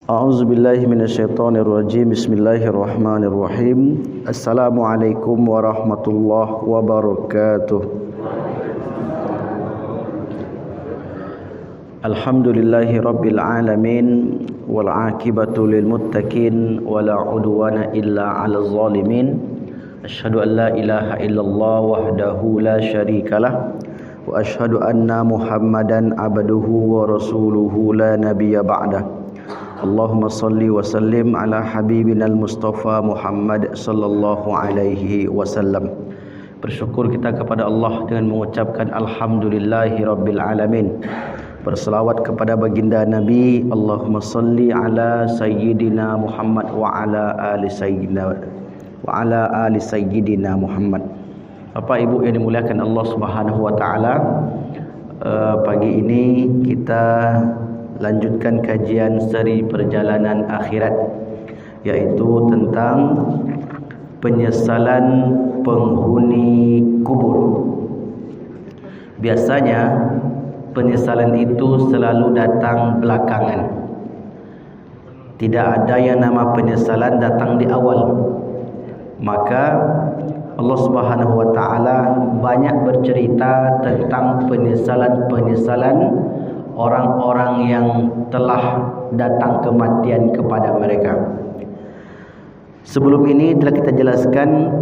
A'udzu billahi minasyaitonir rajim. Bismillahirrahmanirrahim. Assalamualaikum warahmatullahi wabarakatuh. Alhamdulillahi rabbil alamin wal 'aqibatu lil muttaqin wala 'udwana illa 'alal zalimin. Asyhadu an la ilaha illallah wahdahu la syarikalah wa asyhadu anna Muhammadan abduhu wa rasuluhu la nabiyya ba'dah. Allahumma salli wa sallim ala habibina al-Mustafa Muhammad sallallahu alaihi wasallam. Bersyukur kita kepada Allah dengan mengucapkan alhamdulillahi rabbil alamin. Berselawat kepada baginda Nabi, Allahumma salli ala sayyidina Muhammad wa ala ali sayyidina Muhammad. Bapak Ibu yang dimuliakan Allah Subhanahu wa taala, pagi ini kita lanjutkan kajian seri perjalanan akhirat, yaitu tentang penyesalan penghuni kubur. Biasanya penyesalan itu selalu datang belakangan. Tidak ada yang nama penyesalan datang di awal. Maka Allah Subhanahu wa taala banyak bercerita tentang penyesalan-penyesalan orang-orang yang telah datang kematian kepada mereka. Sebelum ini telah kita jelaskan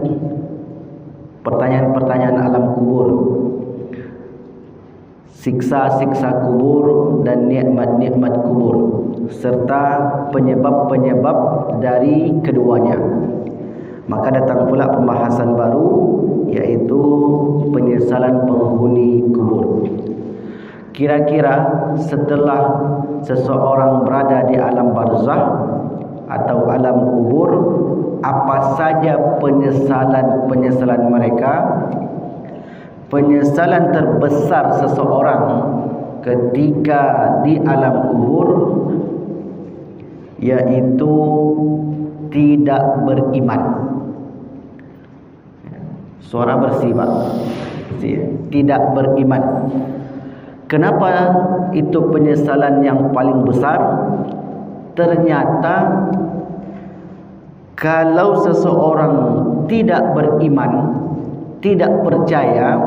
pertanyaan-pertanyaan alam kubur, siksa-siksa kubur dan nikmat-nikmat kubur, serta penyebab-penyebab dari keduanya. Maka datang pula pembahasan baru, yaitu penyesalan penghuni kubur. Kira-kira setelah seseorang berada di alam barzakh atau alam kubur, apa saja penyesalan mereka? Penyesalan terbesar seseorang ketika di alam kubur yaitu tidak beriman. Suara bersih, Pak. Tidak beriman. Kenapa itu penyesalan yang paling besar? Ternyata kalau seseorang tidak beriman, tidak percaya,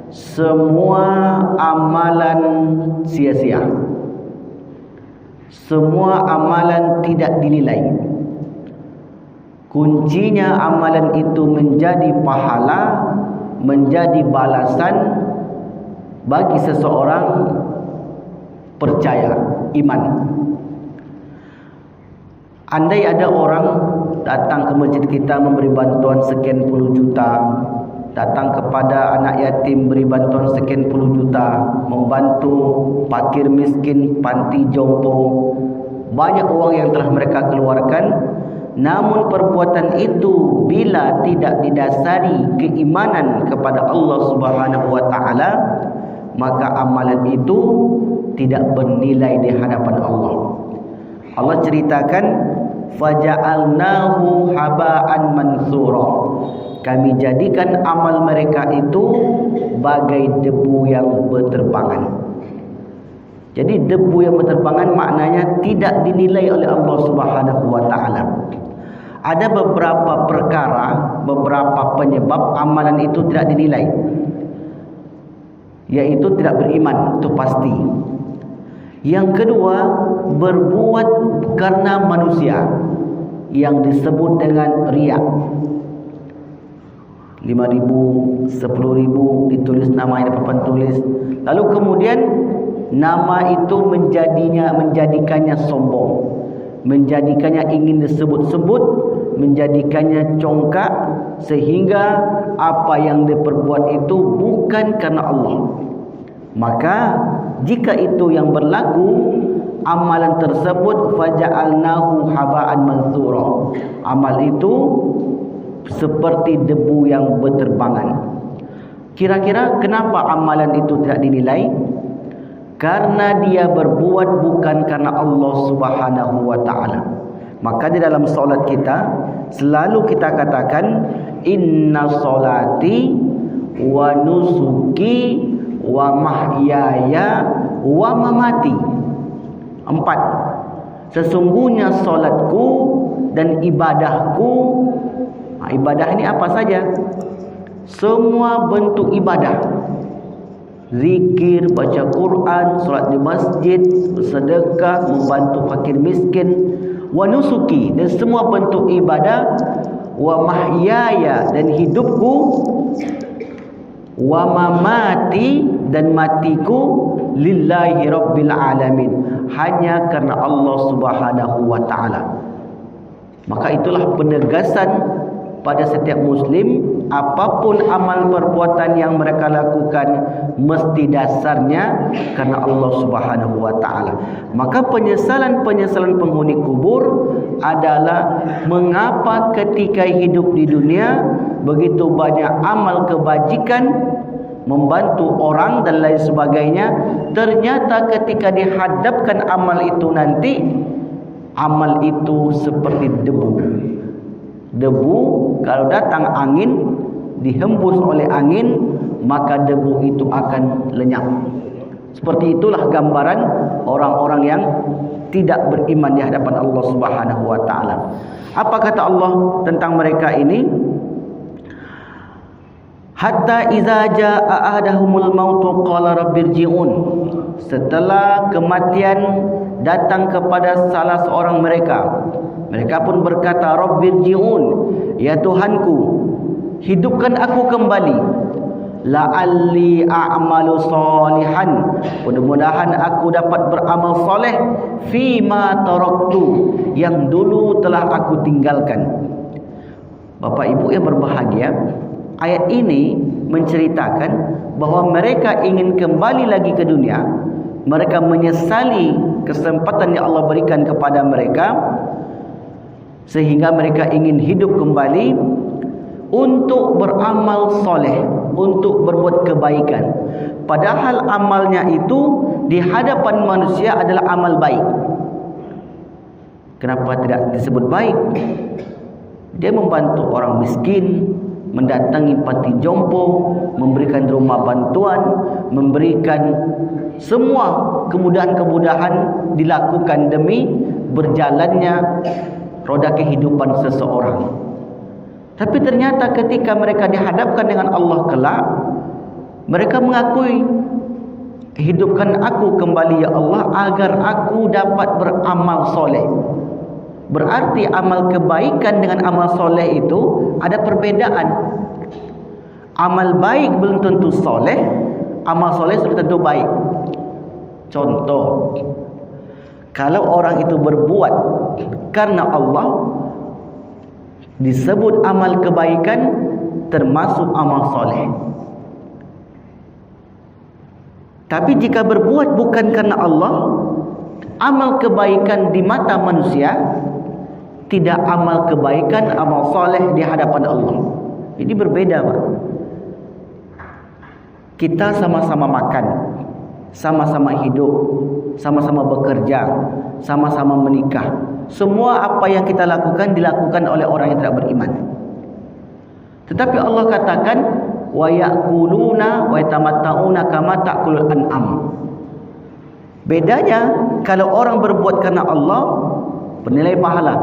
semua amalan sia-sia. Semua amalan tidak dinilai. Kuncinya amalan itu menjadi pahala, menjadi balasan bagi seseorang percaya, iman. Andai ada orang datang ke masjid kita memberi bantuan sekian puluh juta, datang kepada anak yatim beri bantuan sekian puluh juta, membantu fakir miskin, panti jompo, banyak uang yang telah mereka keluarkan. Namun perbuatan itu bila tidak didasari keimanan kepada Allah Subhanahu wa taala, maka amalan itu tidak bernilai di hadapan Allah. Allah ceritakan, faja'alnahu haba'an mansura. Kami jadikan amal mereka itu bagai debu yang berterbangan. Jadi debu yang berterbangan maknanya tidak dinilai oleh Allah Subhanahu wa taala. Ada beberapa perkara, beberapa penyebab amalan itu tidak dinilai, yaitu tidak beriman, itu pasti. Yang kedua, berbuat karena manusia, yang disebut dengan riya. 5.000, 10.000 ditulis nama di papan tulis, lalu kemudian nama itu menjadikannya sombong, menjadikannya ingin disebut-sebut, menjadikannya congkak, sehingga apa yang diperbuat itu bukan karena Allah. Maka jika itu yang berlaku, amalan tersebut faja'alnahu haba'an mansura. Amal itu seperti debu yang berterbangan. Kira-kira kenapa amalan itu tidak dinilai? Karena dia berbuat bukan karena Allah Subhanahu wa taala. Maka di dalam solat kita selalu kita katakan, inna solati wa nusuki wa mahyaya wa mamati. 4. Sesungguhnya solatku dan ibadahku. Ibadah ini apa saja? Semua bentuk ibadah. Zikir, baca Quran, solat di masjid, bersedekah, membantu fakir miskin, wa nusuki, dan semua bentuk ibadah, wa mahyaya, dan hidupku, wa mamati, dan matiku, lillahi rabbil alamin, hanya karena Allah Subhanahu wa ta'ala. Maka itulah penegasan pada setiap muslim, apapun amal perbuatan yang mereka lakukan mesti dasarnya karena Allah Subhanahu wa ta'ala. Maka penyesalan-penyesalan penghuni kubur adalah mengapa ketika hidup di dunia begitu banyak amal kebajikan, membantu orang dan lain sebagainya, ternyata ketika dihadapkan amal itu nanti, amal itu seperti debu. Debu kalau datang angin, dihembus oleh angin, maka debu itu akan lenyap. Seperti itulah gambaran orang-orang yang tidak beriman di hadapan Allah Subhanahu wa ta'ala. Apa kata Allah tentang mereka ini? Hatta iza jaa ahadahumul mautu qala rabbirji'un. Setelah kematian datang kepada salah seorang mereka, mereka pun berkata, rabbirji'un, ya Tuhanku, hidupkan aku kembali, la'alli a'malu salihan, mudah-mudahan aku dapat beramal soleh, fima taraktu, yang dulu telah aku tinggalkan. Bapak Ibu yang berbahagia, ayat ini menceritakan bahwa mereka ingin kembali lagi ke dunia. Mereka menyesali kesempatan yang Allah berikan kepada mereka, sehingga mereka ingin hidup kembali untuk beramal soleh, untuk berbuat kebaikan. Padahal amalnya itu di hadapan manusia adalah amal baik. Kenapa tidak disebut baik? Dia membantu orang miskin, mendatangi panti jompo, memberikan rumah bantuan, memberikan semua kemudahan-kemudahan dilakukan demi berjalannya roda kehidupan seseorang. Tapi ternyata ketika mereka dihadapkan dengan Allah kelak, mereka mengakui, hidupkan aku kembali ya Allah agar aku dapat beramal soleh. Berarti amal kebaikan dengan amal soleh itu ada perbedaan. Amal baik belum tentu soleh, amal soleh sudah tentu baik. Contoh, kalau orang itu berbuat karena Allah, disebut amal kebaikan, termasuk amal soleh. Tapi jika berbuat bukan karena Allah, amal kebaikan di mata manusia tidak amal kebaikan, amal soleh di hadapan Allah. Jadi berbeda, Pak. Kita sama-sama makan, sama-sama hidup, sama-sama bekerja, sama-sama menikah. Semua apa yang kita lakukan dilakukan oleh orang yang tidak beriman. Tetapi Allah katakan, wa ya'kuluna wa yatamatta'una kama ta'kulul an'am. Bedanya, kalau orang berbuat karena Allah, bernilai pahala.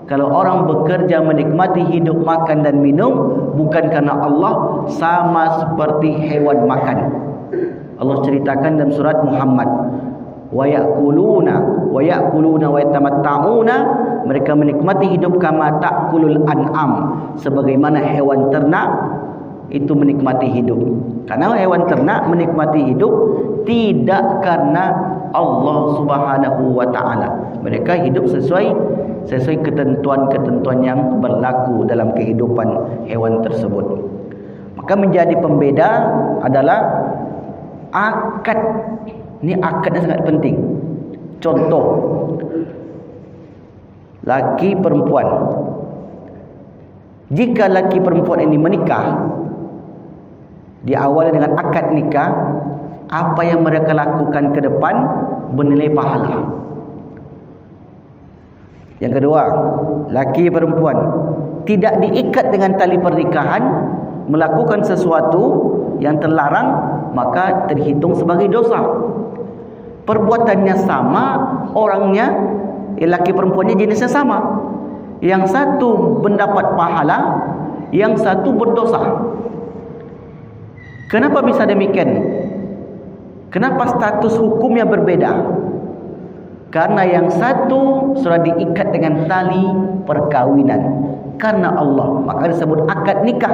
Kalau orang bekerja menikmati hidup, makan dan minum bukan karena Allah, sama seperti hewan makan. Allah ceritakan dalam surat Muhammad, wa ya'kuluna wa yatamatta'una, mereka menikmati hidup kama ta'kulul an'am, sebagaimana hewan ternak itu menikmati hidup. Karena hewan ternak menikmati hidup tidak karena Allah Subhanahu wa ta'ala. Mereka hidup sesuai ketentuan-ketentuan yang berlaku dalam kehidupan hewan tersebut. Maka menjadi pembeda adalah akad. Ini akad yang sangat penting. Contoh, laki perempuan. Jika laki perempuan ini menikah, diawali dengan akad nikah, apa yang mereka lakukan ke depan bernilai pahala. Yang kedua, laki perempuan tidak diikat dengan tali pernikahan, melakukan sesuatu yang terlarang, maka terhitung sebagai dosa. Perbuatannya sama, orangnya lelaki perempuannya jenisnya sama. Yang satu mendapat pahala, yang satu berdosa. Kenapa bisa demikian? Kenapa status hukumnya berbeda? Karena yang satu sudah diikat dengan tali perkawinan karena Allah, maka disebut akad nikah.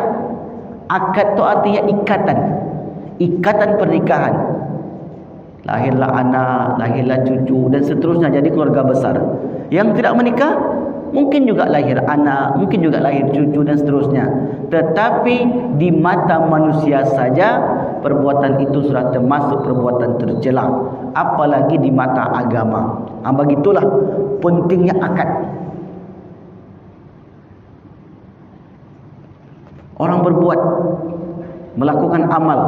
Akad itu artinya ikatan, ikatan pernikahan. Lahirlah anak, lahirlah cucu dan seterusnya, jadi keluarga besar. Yang tidak menikah mungkin juga lahir anak, mungkin juga lahir cucu dan seterusnya. Tetapi di mata manusia saja perbuatan itu sudah termasuk perbuatan tercela, apalagi di mata agama. Begitulah pentingnya akad. Orang berbuat, melakukan amal,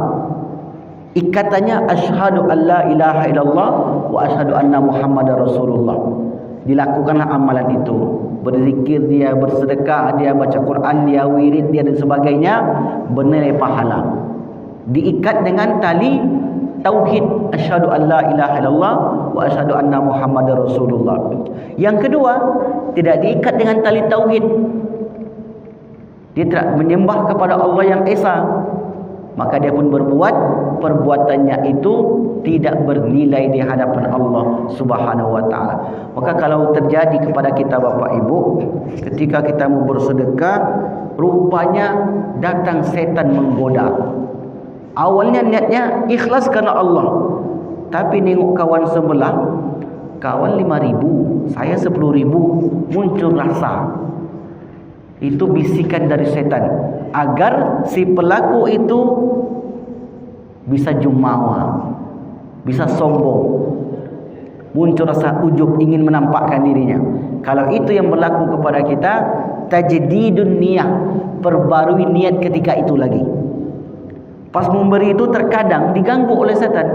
ikatannya asyhadu alla ilaha illallah wa asyhadu anna muhammadar rasulullah. Dilakukanlah amalan itu, berzikir dia, bersedekah dia, baca Quran dia, wirid dia dan sebagainya, bernilai pahala. Diikat dengan tali tauhid, asyhadu alla ilaha illallah wa asyhadu anna muhammadar rasulullah. Yang kedua, tidak diikat dengan tali tauhid. Dia tidak menyembah kepada Allah yang esa, maka dia pun berbuat, perbuatannya itu tidak bernilai di hadapan Allah Subhanahu wa taala. Maka kalau terjadi kepada kita Bapak Ibu, ketika kita mau bersedekah, rupanya datang setan menggoda. Awalnya niatnya ikhlas karena Allah, tapi nengok kawan sebelah, kawan 5.000, saya 10.000, muncul rasa. Itu bisikan dari setan agar si pelaku itu bisa jumawa, bisa sombong, muncul rasa ujub, ingin menampakkan dirinya. Kalau itu yang berlaku kepada kita, tajdidun niyah, perbarui niat ketika itu lagi. Pas memberi itu terkadang diganggu oleh setan,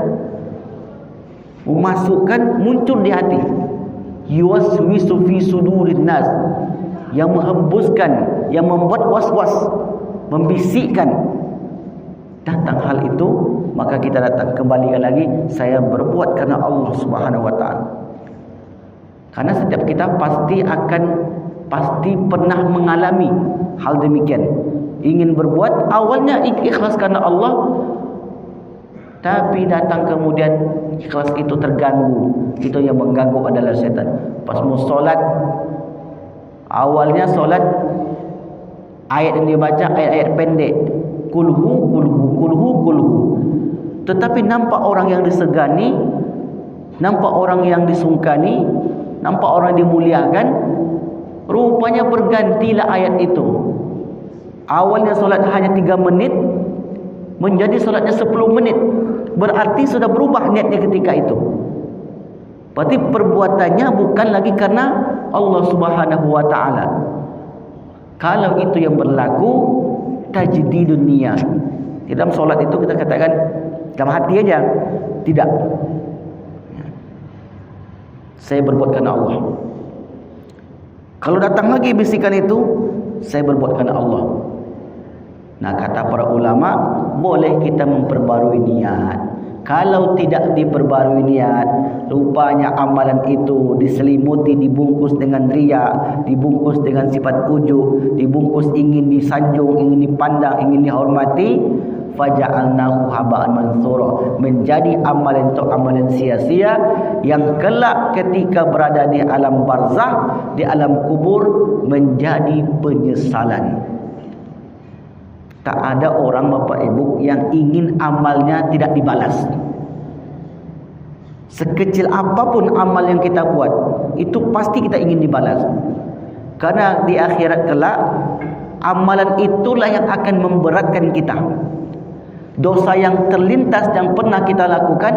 memasukkan, muncul di hati, yuwaswisu fi sudurin nas, yang menghembuskan, yang membuat was-was, membisikkan. Datang hal itu, maka kita datang kembalikan lagi, saya berbuat karena Allah Subhanahu wa taala. Karena setiap kita pasti pernah mengalami hal demikian. Ingin berbuat, awalnya ikhlas karena Allah, tapi datang kemudian ikhlas itu terganggu. Itu yang mengganggu adalah setan. Pas mau solat, awalnya solat, ayat yang dibaca ayat-ayat pendek, kulhu kulhu kulhu kulhu. Tetapi nampak orang yang disegani, nampak orang yang disungkani, nampak orang dimuliakan, rupanya bergantilah ayat itu. Awalnya solat hanya 3 menit, menjadi solatnya 10 menit. Berarti sudah berubah niatnya ketika itu. Berarti perbuatannya bukan lagi karena Allah Subhanahu wa taala. Kalau itu yang berlaku, tajdidun niyah. Di dalam solat itu kita katakan dalam hati aja, tidak, saya berbuat karena Allah. Kalau datang lagi bisikan itu, saya berbuat karena Allah. Nah, kata para ulama, boleh kita memperbarui niat. Kalau tidak diperbarui niat, rupanya amalan itu diselimuti, dibungkus dengan riya, dibungkus dengan sifat ujub, dibungkus ingin disanjung, ingin dipandang, ingin dihormati, faja'alnahu haba'an mansura, menjadi amalan itu amalan sia-sia yang kelak ketika berada di alam barzah, di alam kubur, menjadi penyesalan. Tak ada orang Bapak Ibu yang ingin amalnya tidak dibalas. Sekecil apapun amal yang kita buat, itu pasti kita ingin dibalas. Karena di akhirat kelak, amalan itulah yang akan memberatkan kita. Dosa yang terlintas yang pernah kita lakukan,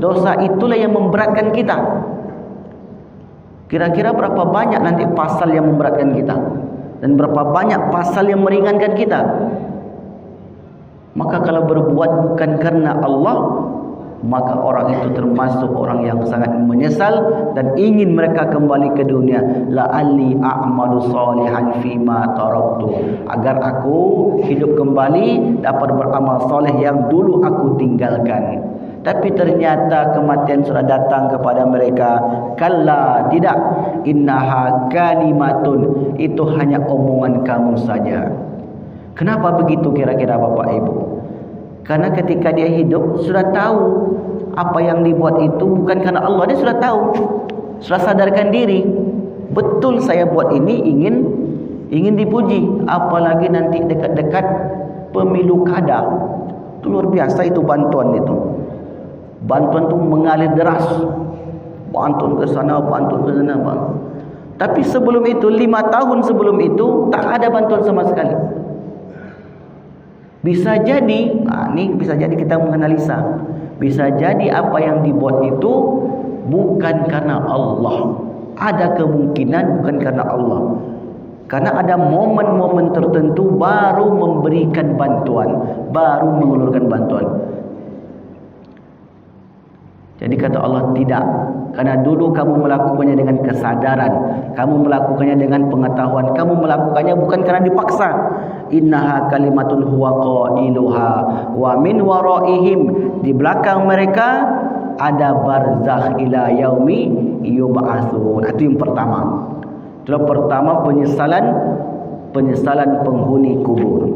dosa itulah yang memberatkan kita. Kira-kira berapa banyak nanti pasal yang memberatkan kita, dan berapa banyak pasal yang meringankan kita. Maka kalau berbuat bukan karena Allah, maka orang itu termasuk orang yang sangat menyesal dan ingin mereka kembali ke dunia. La'alli a'malu salihan fima taraktu, agar aku hidup kembali dapat beramal soleh yang dulu aku tinggalkan. Tapi ternyata kematian sudah datang kepada mereka. Kalla, tidak. Innaha kalimatun, itu hanya omongan kamu saja. Kenapa begitu kira-kira Bapak Ibu? Karena ketika dia hidup sudah tahu apa yang dibuat itu bukan karena Allah. Dia sudah tahu, sudah sadarkan diri. Betul saya buat ini ingin dipuji. Apalagi nanti dekat-dekat pemilu kada. Itu luar biasa itu bantuan itu. Bantuan itu mengalir deras. Bantuan ke sana, bantuan ke sana, bang. Tapi sebelum itu, 5 tahun sebelum itu, tak ada bantuan sama sekali. Bisa jadi, ini bisa jadi kita menganalisa. Bisa jadi apa yang dibuat itu bukan karena Allah. Ada kemungkinan bukan karena Allah. Karena ada momen-momen tertentu baru memberikan bantuan, baru mengelurkan bantuan. Jadi kata Allah, tidak. Karena dulu kamu melakukannya dengan kesadaran, kamu melakukannya dengan pengetahuan, kamu melakukannya bukan karena dipaksa. Innaha kalimatun huwa qailuha wa min waraihim, di belakang mereka ada barzakh ila yaumi yub'atsun. Itu yang pertama. Itu pertama penyesalan penghuni kubur.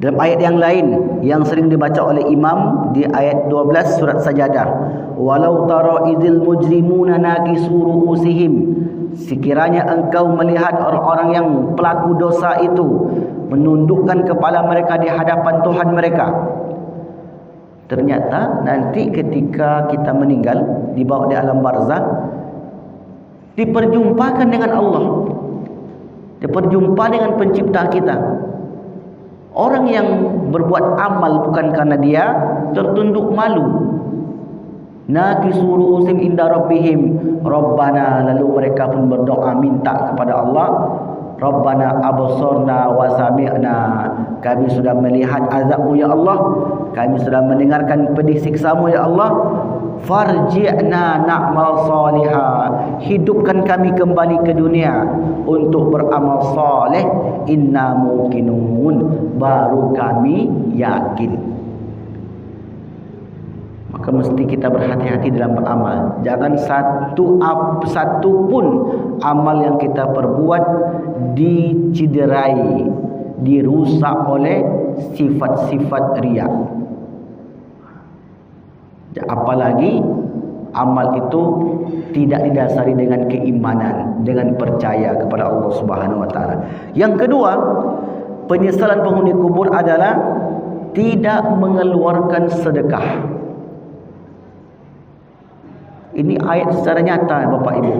Dalam ayat yang lain yang sering dibaca oleh imam di ayat 12 surat Sajadah, walau tara idzil mujrimuna nakisu ru'usihim, sekiranya engkau melihat orang-orang yang pelaku dosa itu menundukkan kepala mereka di hadapan Tuhan mereka. Ternyata nanti ketika kita meninggal, dibawa di alam barzakh, diperjumpakan dengan Allah, diperjumpa dengan pencipta kita. Orang yang berbuat amal bukan karena dia, tertunduk malu. Nakisu ru'usim inda rabbihim, Rabbana, lalu mereka pun berdoa minta kepada Allah, Rabbana absarna wa sami'na, kami sudah melihat azab-Mu ya Allah, kami sudah mendengarkan pedih siksa-Mu ya Allah, farji'na na'mal salihah, hidupkan kami kembali ke dunia untuk beramal saleh, inna muqinun, baru kami yakin. Maka mesti kita berhati-hati dalam beramal. Jangan satu pun amal yang kita perbuat diciderai, dirusak oleh sifat-sifat riya. Apalagi amal itu tidak didasari dengan keimanan, dengan percaya kepada Allah Subhanahu wa taala. Yang kedua, penyesalan penghuni kubur adalah tidak mengeluarkan sedekah. Ini ayat secara nyata Bapak Ibu.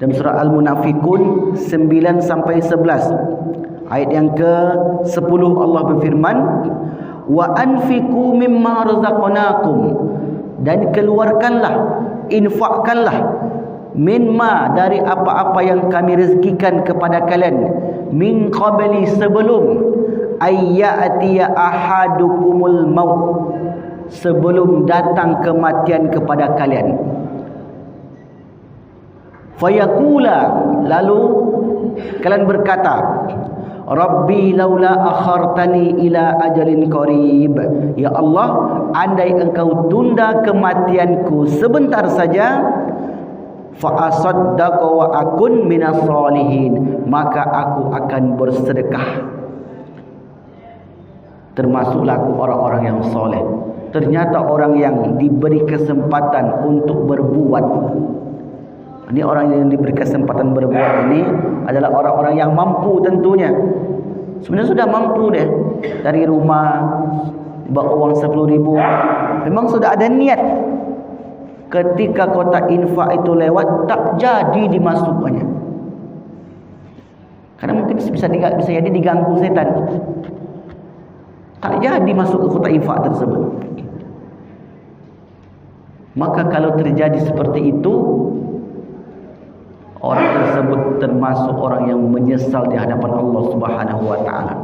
Dalam surah Al-Munafikun 9 sampai 11. Ayat yang ke-10 Allah berfirman, wa anfiqu mimma razaqnakum, dan keluarkanlah, infakkanlah, mimma, dari apa-apa yang kami rezekikan kepada kalian, min qabli, sebelum ayyatiya ahadukumul maut, sebelum datang kematian kepada kalian. Fayaqula, lalu kalian berkata, Rabbi laula akhartani ila ajalin qarib, ya Allah, andai engkau tunda kematianku sebentar saja, fa asaddaqa wa akun minas solihin, maka aku akan bersedekah, termasuklah aku orang-orang yang soleh. Ternyata orang yang diberi kesempatan untuk berbuat, ini orang yang diberi kesempatan berbuat ini adalah orang-orang yang mampu tentunya. Sebenarnya sudah mampu deh. Dari rumah bawa uang 10.000, memang sudah ada niat. Ketika kotak infak itu lewat, tak jadi dimasukkannya. Karena mungkin bisa jadi diganggu setan. Tak jadi masuk ke kotak infak tersebut. Maka kalau terjadi seperti itu, orang tersebut termasuk orang yang menyesal di hadapan Allah Subhanahu wa taala.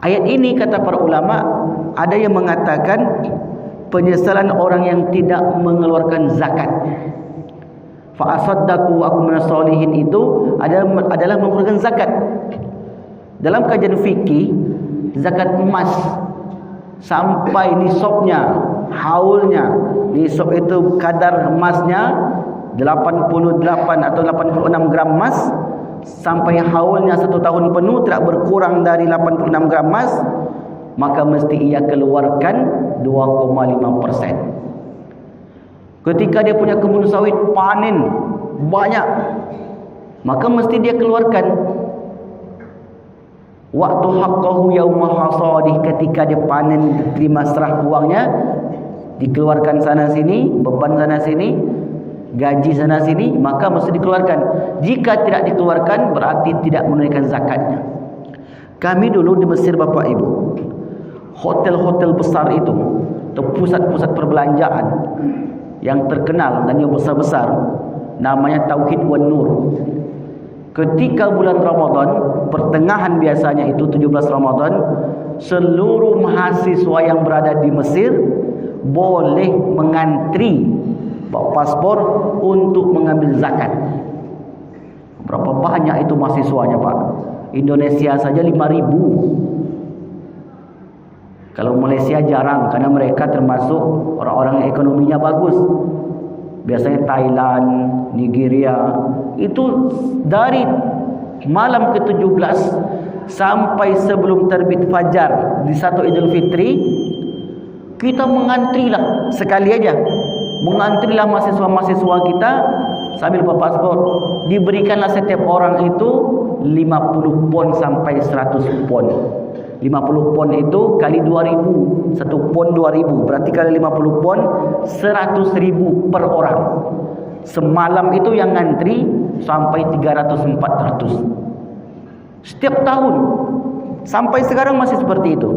Ayat ini kata para ulama, ada yang mengatakan penyesalan orang yang tidak mengeluarkan zakat. Fa asaddaqu wa akum minas solihin itu adalah mengeluarkan zakat. Dalam kajian fikih, zakat emas sampai nisabnya, haulnya. Nisab itu kadar emasnya 88 atau 86 gram emas, sampai haulnya 1 tahun penuh tidak berkurang dari 86 gram emas, maka mesti ia keluarkan 2,5%. Ketika dia punya kebun sawit panen banyak, maka mesti dia keluarkan waktu haqqahu yauma hasadih, ketika dia panen, terima serah uangnya, dikeluarkan sana sini, beban sana sini, gaji sana sini, maka mesti dikeluarkan. Jika tidak dikeluarkan, berarti tidak menunaikan zakatnya. Kami dulu di Mesir, Bapak Ibu, hotel-hotel besar itu, atau pusat-pusat perbelanjaan yang terkenal dan yang besar-besar, namanya Tauhid wan Nur. Ketika bulan Ramadan, pertengahan biasanya itu 17 Ramadan, seluruh mahasiswa yang berada di Mesir boleh mengantri bawa paspor untuk mengambil zakat. Berapa banyak itu mahasiswanya, Pak? Indonesia saja 5.000. Kalau Malaysia jarang, karena mereka termasuk orang-orang yang ekonominya bagus. Biasanya Thailand, Nigeria, itu dari malam ke-17 sampai sebelum terbit fajar di satu Idul Fitri, kita mengantrilah sekali aja. Mengantrilah mahasiswa-mahasiswa kita sambil bawa paspor. Diberikanlah setiap orang itu 50 pon sampai 100 pon. 50 pon itu kali 2.000, 1 pon 2.000, berarti kali 50 pon 100.000 per orang. Semalam itu yang ngantri sampai 300-400 setiap tahun, sampai sekarang masih seperti itu.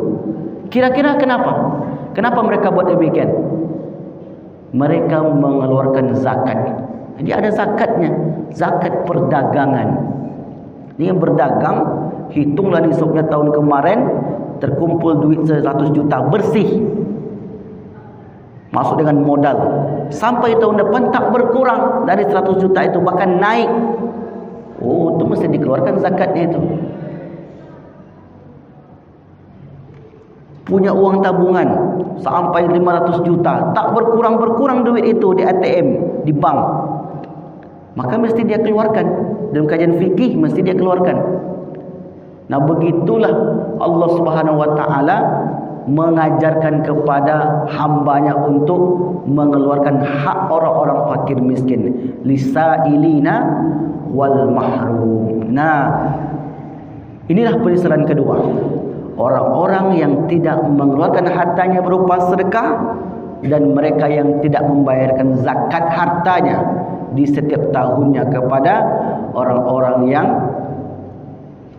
Kira-kira kenapa? Kenapa mereka buat demikian? Mereka mengeluarkan zakat. Jadi ada zakatnya, zakat perdagangan. Ini yang berdagang, hitunglah nisabnya tahun kemarin, terkumpul duit 100 juta bersih, masuk dengan modal, sampai tahun depan tak berkurang dari 100 juta itu, bahkan naik. Oh, itu mesti dikeluarkan zakatnya itu. Punya uang tabungan sampai 500 juta, tak berkurang-berkurang duit itu di ATM, di bank, maka mesti dia keluarkan. Dalam kajian fikih mesti dia keluarkan. Nah, begitulah Allah Subhanahu wa taala mengajarkan kepada hambanya untuk mengeluarkan hak orang-orang fakir miskin, lisailina wal mahrum. Nah, inilah penyesalan kedua. Orang-orang yang tidak mengeluarkan hartanya berupa sedekah, dan mereka yang tidak membayarkan zakat hartanya di setiap tahunnya kepada orang-orang yang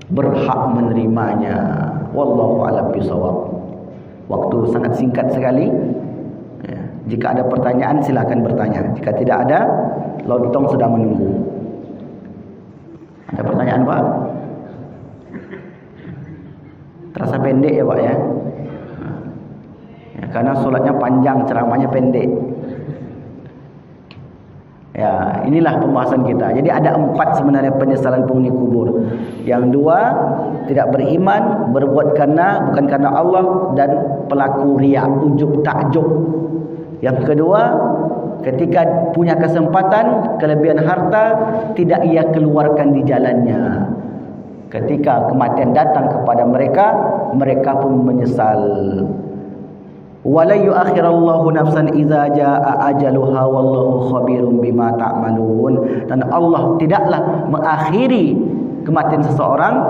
berhak menerimanya. Wallahu a'lam bishawab. Waktu sangat singkat sekali. Ya, jika ada pertanyaan silakan bertanya. Jika tidak ada, lontong sudah menunggu. Ada pertanyaan, Pak? Terasa pendek ya, Pak ya? Ya, karena solatnya panjang, ceramahnya pendek. Ya, inilah pembahasan kita. Jadi ada 4 sebenarnya penyesalan penghuni kubur. Yang 2, tidak beriman, berbuat bukan karena Allah, dan pelaku riya, ujub takjub. Yang kedua, ketika punya kesempatan, kelebihan harta, tidak ia keluarkan di jalannya. Ketika kematian datang kepada mereka, mereka pun menyesal. Wala yu'akhirallahu nafsan idza jaa ajaluha wallahu khabirum bima ta'malun. Dan Allah tidaklah mengakhiri kematian seseorang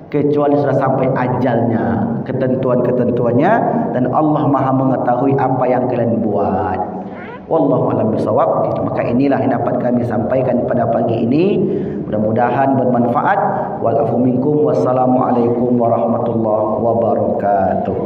kecuali sudah sampai ajalnya, ketentuan-ketentuannya, dan Allah Maha mengetahui apa yang kalian buat. Wallahu a'lam bishawab. Maka inilah yang dapat kami sampaikan pada pagi ini. Mudah-mudahan bermanfaat. Wal afu minkum. Wassalamualaikum warahmatullahi wabarakatuh.